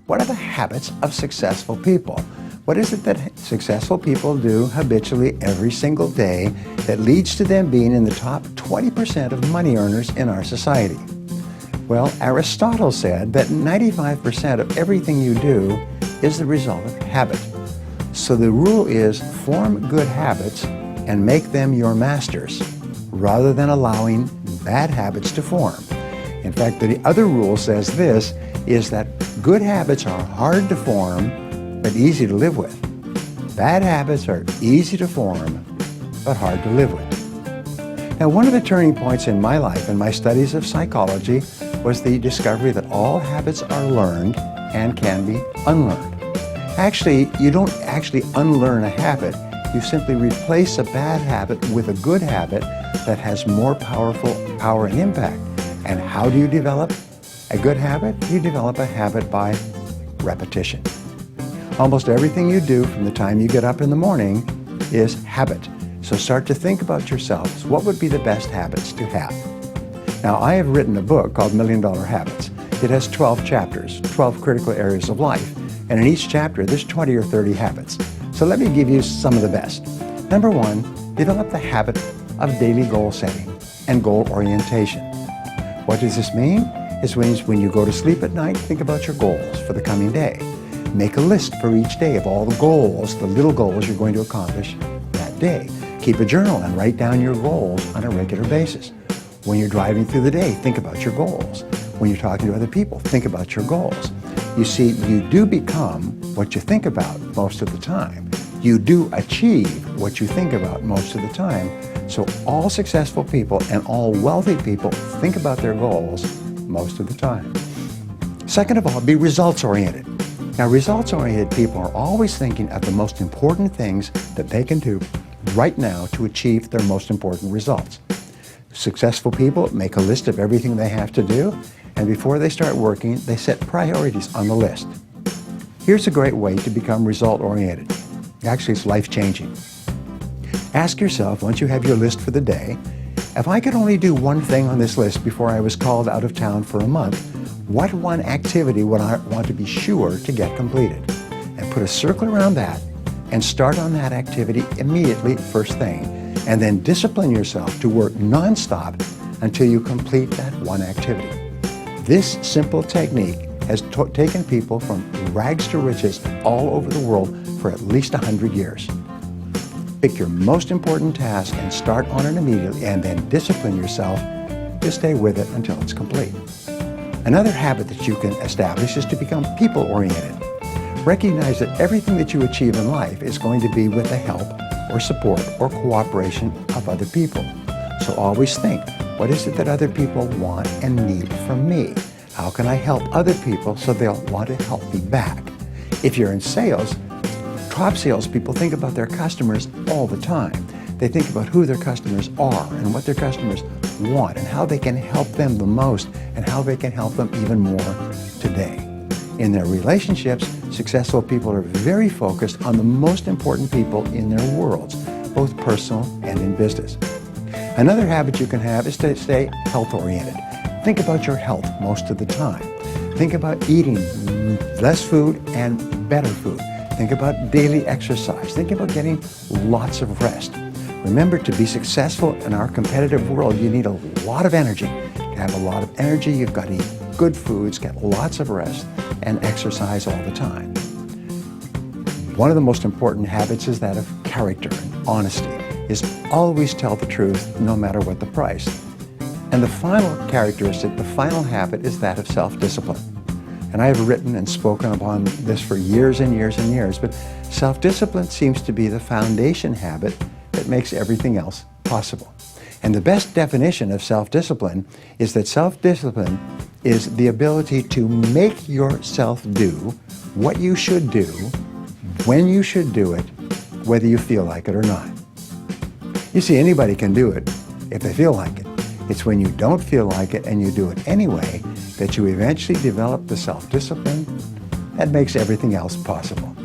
What are the habits of successful people? What is it that successful people do habitually every single day that leads to them being in the top 20% of money earners in our society? Well, Aristotle said that 95% of everything you do is the result of habit. So the rule is form good habits and make them your masters, rather than allowing bad habits to form. In fact, the other rule says this, is that good habits are hard to form, but easy to live with. Bad habits are easy to form, but hard to live with. Now, one of the turning points in my life and my studies of psychology was the discovery that all habits are learned and can be unlearned. Actually, you don't actually unlearn a habit. You simply replace a bad habit with a good habit that has more power and impact. And how do you develop a good habit? You develop a habit by repetition. Almost everything you do from the time you get up in the morning is habit. So start to think about yourselves. What would be the best habits to have? Now, I have written a book called $1 Million Habits. It has 12 chapters, 12 critical areas of life. And in each chapter, there's 20 or 30 habits. So let me give you some of the best. Number one, develop the habit of daily goal setting and goal orientation. What does this mean? It means when you go to sleep at night, think about your goals for the coming day. Make a list for each day of all the goals, the little goals you're going to accomplish that day. Keep a journal and write down your goals on a regular basis. When you're driving through the day, think about your goals. When you're talking to other people, think about your goals. You see, you do become what you think about most of the time. You do achieve what you think about most of the time. So all successful people and all wealthy people think about their goals most of the time. Second of all, be results-oriented. Now, results-oriented people are always thinking of the most important things that they can do right now to achieve their most important results. Successful people make a list of everything they have to do, and before they start working, they set priorities on the list. Here's a great way to become result-oriented. Actually, it's life-changing. Ask yourself, once you have your list for the day, if I could only do one thing on this list before I was called out of town for a month, what one activity would I want to be sure to get completed? And put a circle around that and start on that activity immediately, first thing. And then discipline yourself to work nonstop until you complete that one activity. This simple technique has taken people from rags to riches all over the world for at least 100 years. Pick your most important task and start on it immediately, and then discipline yourself to stay with it until it's complete. Another habit that you can establish is to become people-oriented. Recognize that everything that you achieve in life is going to be with the help or support or cooperation of other people. So always think, what is it that other people want and need from me? How can I help other people so they'll want to help me back? If you're in sales, top salespeople think about their customers all the time. They think about who their customers are and what their customers want and how they can help them the most and how they can help them even more today. In their relationships, successful people are very focused on the most important people in their worlds, both personal and in business. Another habit you can have is to stay health-oriented. Think about your health most of the time. Think about eating less food and better food. Think about daily exercise. Think about getting lots of rest. Remember, to be successful in our competitive world, you need a lot of energy. To have a lot of energy, you've got to eat good foods, get lots of rest, and exercise all the time. One of the most important habits is that of character and honesty, is always tell the truth no matter what the price. And the final characteristic, the final habit, is that of self-discipline. And I have written and spoken upon this for years and years and years, but self-discipline seems to be the foundation habit that makes everything else possible. And the best definition of self-discipline is that self-discipline is the ability to make yourself do what you should do, when you should do it, whether you feel like it or not. You see, anybody can do it if they feel like it. It's when you don't feel like it and you do it anyway that you eventually develop the self-discipline that makes everything else possible.